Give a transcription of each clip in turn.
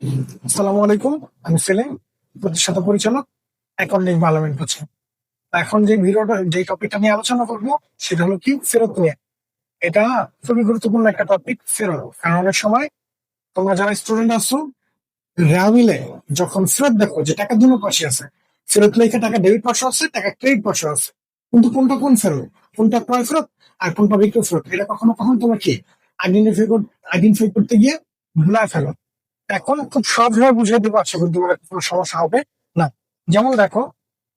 আসসালামু আলাইকুম। আমি সেলিম, প্রতিষ্ঠাতা পরিচালক, অ্যাকাউন্টিং ডেভেলপমেন্ট কোচিং। এখন যে টপিকটা নিয়ে আলোচনা করব সেটা হলো কি ফেরত নিয়ে। এটা খুবই গুরুত্বপূর্ণ একটা টপিক, ফেরত। কারণ অনেক সময় তোমরা যারা স্টুডেন্ট আছো, মিলে যখন ফেরত দেখো যে টাকা দুটো পাশে আছে, ফেরত লেখা টাকা ডেবিট পাশে আছে, টাকা ক্রেডিট পাশে আছে, কিন্তু কোনটা কোন ফেরত, কোনটা ক্রয় ফেরত আর কোনটা বিক্রয় ফেরত, এটা কখনো কখনো তোমার কি আইডেন্টিফাই করতে গিয়ে ভুলায় ফেলো। এখন খুব সহজভাবে বুঝিয়ে দেবো, আশা করি তোমার কোনো সমস্যা হবে না। যেমন দেখো,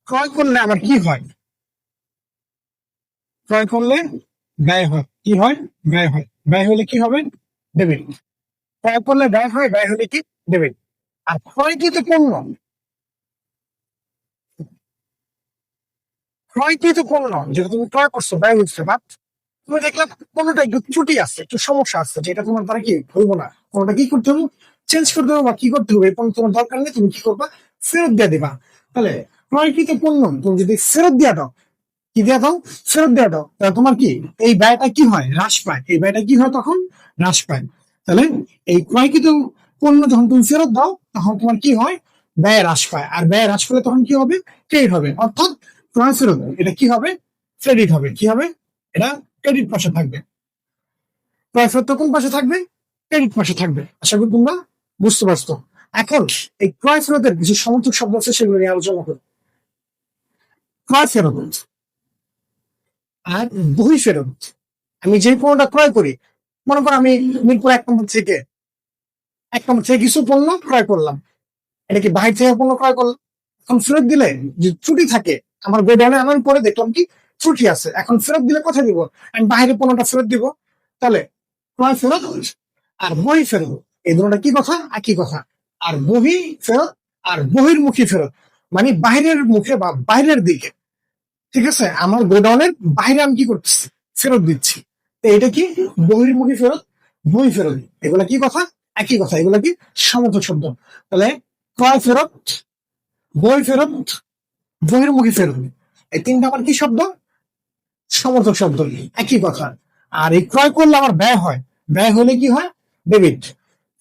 ক্রয় করলে আমার কি হয়? ক্রয় করলে ব্যয় হয়। কি হয়? ব্যয় হয়। ব্যয় হলে কি হবে? ডেবিট। ক্রয় করলে ব্যয় হয়, ব্যয় হলে কি? ডেবিট। আর ক্রয়কৃত পণ্য, ক্রয়কৃত পণ্য যেটা তুমি ক্রয় করছো ব্যয় হচ্ছে, বাট তুমি দেখলাম কোনোটা একটু ত্রুটি আছে, একটু সমস্যা আছে, যেটা তোমার দ্বারা কি হইবো না, কোনোটা কি করতে হবে? চেঞ্জ করতে হবে বা কি করতে হবে, এবং তোমার দরকার নেই, তুমি কি করবা? ফেরত দিয়ে দিবা। তাহলে ক্রয়কৃত পণ্য তুমি যদি ফেরত দিয়ে দাও, কি দিয়ে দাও? ফেরত দিয়ে দাও, তাহলে তোমার কি এই ব্যয়টা কি হয়? হ্রাস পায়। এই ব্যয়টা কি হয় তখন? হ্রাস পায়। তাহলে এই ক্রয়কৃত পণ্য যখন তুমি ফেরত দাও, তখন তোমার কি হয়? ব্যয় হ্রাস পায়। আর ব্যয় হ্রাস পেলে তখন কি হবে? ক্রেডিট হবে। অর্থাৎ ক্রয় ফেরত এটা কি হবে? ক্রেডিট হবে। কি হবে? এটা ক্রেডিট পাশে থাকবে। ক্রয় ফেরত কোন পাশে থাকবে? ক্রেডিট পাশে থাকবে। আশা করি তোমরা বুঝতে পারছো। এখন এই ক্রয় ফেরতের কিছু সমর্থক শব্দ আছে, সেগুলো নিয়ে আলোচনা করি। ক্রয় ফেরত আর বহি ফেরত। আমি যে পণ্যটা ক্রয় করি, মনে করো আমি মিরপুর 1 নম্বর থেকে কিছু পণ্য ক্রয় করলাম, এটা কি বাহির থেকে পণ্য ক্রয় করলাম। এখন ফেরত দিলে যে ত্রুটি থাকে, আমার গোডাউনে আনার পরে দেখলাম কি ত্রুটি আছে, এখন ফেরত দিলে কোথায় দিব? আমি বাইরে পণ্যটা ফেরত দিব। তাহলে ক্রয় ফেরত আর বহি ফেরত, এই দুটোটা কি কথা? একই কথা। আর বহি ফেরত আর বহির্মুখী ফেরত, মানে বাইরের মুখে বা বাইরের দিকে। ঠিক আছে, আমার গোডাউনের বাইরে আমি কি করতেছি? ফেরত দিচ্ছি। তো এটা কি? বহির্মুখী ফেরত, বই ফেরত, এগুলা কি কথা? একই কথা। এগুলা কি? সমর্থক শব্দ। তাহলে ক্রয় ফেরত, বই ফেরত, বহির্মুখী ফেরত, এই তিনটা আমার কি শব্দ? সমর্থক শব্দ। একই কথা। আর এই ক্রয় করলে আমার ব্যয় হয়, ব্যয় হলে কি হয়? ডেবিট।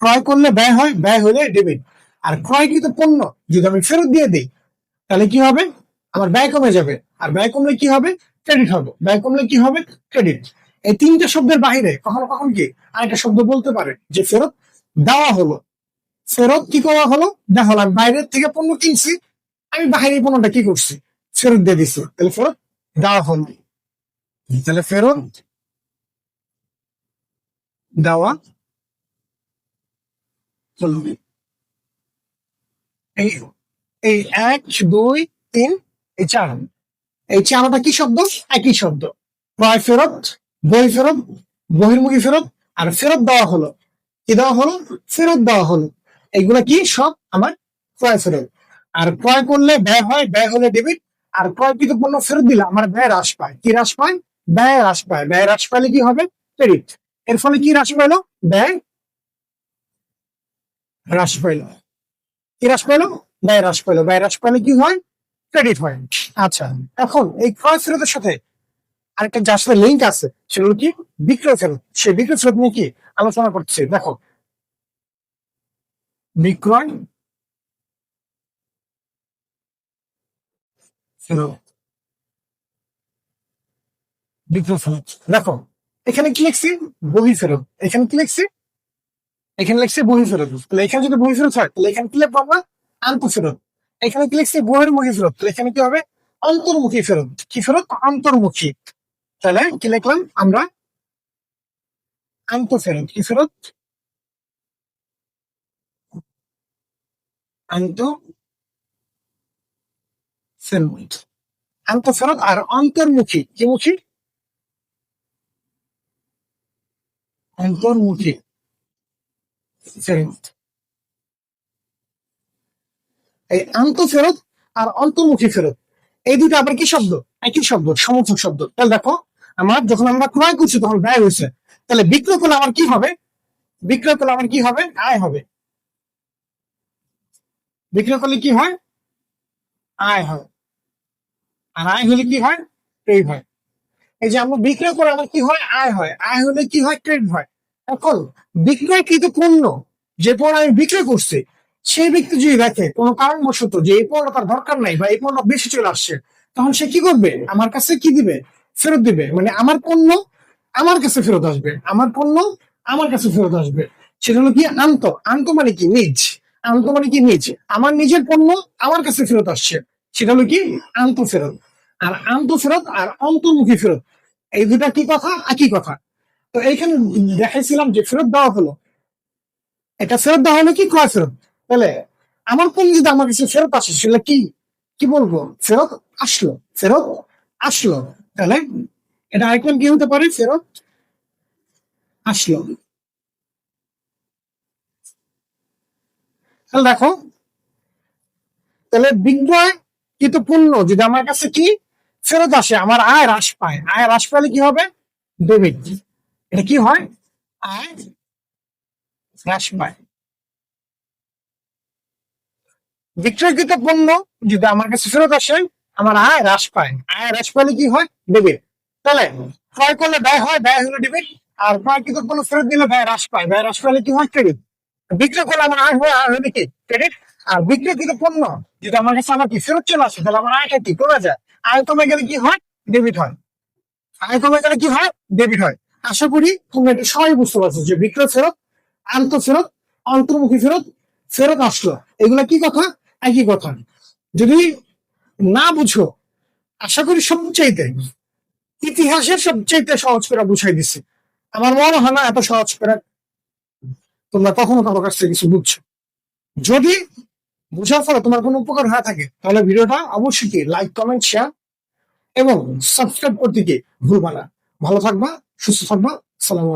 ক্রয় করলে ব্যয় হয়, ব্যয় হলে ডেবিট। আর ক্রয়কৃত পণ্য যদি আমি ফেরত দিয়ে দিই, তাহলে কি হবে? আমার ব্যয় কমে যাবে। আর ব্যয় কমলে কি হবে? ক্রেডিট হবে। ব্যয় কমলে কি হবে? ক্রেডিট। এই তিনটা শব্দের বাহিরে কখনো কখন কি আরেকটা শব্দ বলতে পারে যে ফেরত দেওয়া হলো। ফেরত কি করা হলো? দেখা হলো আমি বাইরের থেকে পণ্য কিনছি, আমি বাহিরে পণ্যটা কি করছি? ফেরত দিয়ে দিচ্ছি, তাহলে ফেরত দেওয়া হলো। তাহলে ফেরত দেওয়া হলো। এই এই 1 2 3, এই চার, এই চারটা কি শব্দ? একই শব্দ। ক্রয় ফেরত, বই ফেরত, বহির্মুখী ফেরত, আর ফেরত দেওয়া হলো। কি দেওয়া হলো? ফেরত দেওয়া হলো। এইগুলা কি সব আমার ক্রয় ফেরত। আর ক্রয় করলে ব্যয় হয়, ব্যয় হলে ডেবিট। আর ক্রয়কৃত পণ্য ফেরত দিলে আমার ব্যয় হ্রাস পায়। কি হ্রাস পায়? ব্যয় হ্রাস পায়। ব্যয় হ্রাস পাইলে কি হবে? ক্রেডিট। এর ফলে কি হ্রাস পাইলো? ব্যয় হ্রাস পাইলো। কি হ্রাস পাইলো? ব্যয় হ্রাস পাইলো। ব্যয় হ্রাস পাইলে কি হয়? ক্রেডিট হয়। আচ্ছা, এখন এই ক্রয় ফেরতের সাথে আরেকটা যার সাথে লিঙ্ক আছে, সেগুলো কি? বিক্রয় ফেরত। সেই বিক্রয় ফেরত নিয়ে কি আলোচনা করছে দেখো। বিক্রয় ফেরত, বিক্রয় ফেরত। দেখো, এখানে কি লিখছি? বহি ফেরত। এখানে কি লিখছি? এখানে লিখছি বহি ফেরত। তাহলে এখানে যদি বহি ফেরত হয়, তাহলে এখানে কি লিখবো আমরা? আন্ত ফেরত। এখানে কি লিখছি? বহির্মুখী ফেরত। তাহলে এখানে কি হবে? অন্তর্মুখী ফেরত। কি ফেরত? অন্তর্মুখী। তাহলে কি লিখলাম আমরা? আন্ত ফেরত। কি ফেরত? আন্ত ফেরত। আন্ত ফেরত আর অন্তর্মুখী কি মুখী? অন্তর্মুখী ফেরত। এই আন্ত ফেরত আর অন্তর্মুখী ফেরত, এই দুটো আবার কি শব্দ? একই শব্দ, সমর্থক শব্দ। তাহলে দেখো, আমার যখন আমরা ক্রয় করছি তখন ব্যয় হয়েছে, তাহলে বিক্রয় করলে আমার কি হবে? বিক্রয় করলে আমার কি হবে? আয় হবে। বিক্রয় করলে কি হয়? আয় হয়। আর আয় হলে কি হয়? ক্রেডিট হয়। এই যে আমরা বিক্রয় করে আমার কি হয়? আয় হয়। আয় হলে কি হয়? ক্রেডিট হয়। এখন বিক্রয়কৃত পণ্য, যে পণ্য আমি বিক্রি করছি সেই ব্যক্তি যদি দেখে কোনো কারণবশত যে এই পণ্য তার দরকার নাই বা এই পণ্য বেশি চলে আসছে, তখন সে কি করবে? আমার কাছে কি দিবে? ফেরত দিবে। মানে আমার পণ্য আমার কাছে ফেরত আসবে, আমার পণ্য আমার কাছে ফেরত আসবে। সেটা হলো কি আন্ত। আন্ত মানে কি? নিজ। আন্ত মানে কি? নিজ। আমার নিজের পণ্য আমার কাছে ফেরত আসছে, সেটা হলো কি আন্ত ফেরত। আর আন্ত ফেরত আর অন্তর্মুখী ফেরত, এই দুটা কি কথা? একই কথা। তো এইখানে দেখাইছিলাম যে ফেরত দেওয়া হলো, এটা ফেরত দেওয়া হলো কি ক্রয় ফেরত। তাহলে আমার পণ্য যদি আমার কাছে ফেরত আসে, সেটা কি কি বলবো? ফেরত আসলো, ফেরত আসলো। তাহলে এটা আরেকবার কি হতে পারে? ফেরত আসলো। তাহলে দেখো, তাহলে বিক্রয় কিন্তু পণ্য যদি আমার কাছে কি ফেরত আসে, আমার আয় হ্রাস পায়। আয় হ্রাস পেলে কি হবে? ডেবিট। এটা কি হয়? আয় হ্রাস পায়। বিক্রয়কৃত পণ্য যদি আমার কাছে ফেরত আসে, আমার আয় হ্রাস পায়। আয় হ্রাস পেলে কি হয়? ডেবিট। তাহলে ক্রয় করলে ব্যয় হয়, ব্যয় হলো ডেবিট। আর ক্রয়কৃত পণ্য ফেরত দিলে ব্যয় হ্রাস পায়, ব্যয় হ্রাস পেলে কি হয়? ক্রেডিট। বিক্রি করলে আমার আয় হয়, আয় হলে কি? ক্রেডিট। আর বিক্রিকৃত পণ্য যদি আমার কাছে আমার কি ফেরত চলে আসে, তাহলে আমার আয়টা কি কমে যায়। আয় কমে গেলে কি হয়? ডেবিট হয়। আয় কমে গেলে কি হয়? ডেবিট হয়। আশা করি তোমরা এটা সবাই বুঝতে পারছো যে বিক্রয় ফেরত, আন্ত ফেরত, অন্তর্মুখী ফেরত, ফেরত আসলো, এগুলা কি কথা? একই কথা। যদি না বুঝো, আশা করি সবচাইতে ইতিহাসের সবচাইতে সহজ করে বুঝাই দিছি। আমার মনে হয় না এত সহজ করে তোমরা কখনো কারো কাছ থেকে কিছু বুঝছো। যদি বুঝার ফলে তোমার কোনো উপকার হয়ে থাকে, তাহলে ভিডিওটা অবশ্যই কি লাইক, কমেন্ট, শেয়ার এবং সাবস্ক্রাইব করতে কি ভুলবা না। ভালো থাকবা, সুস্থ থাকবা। সালাম।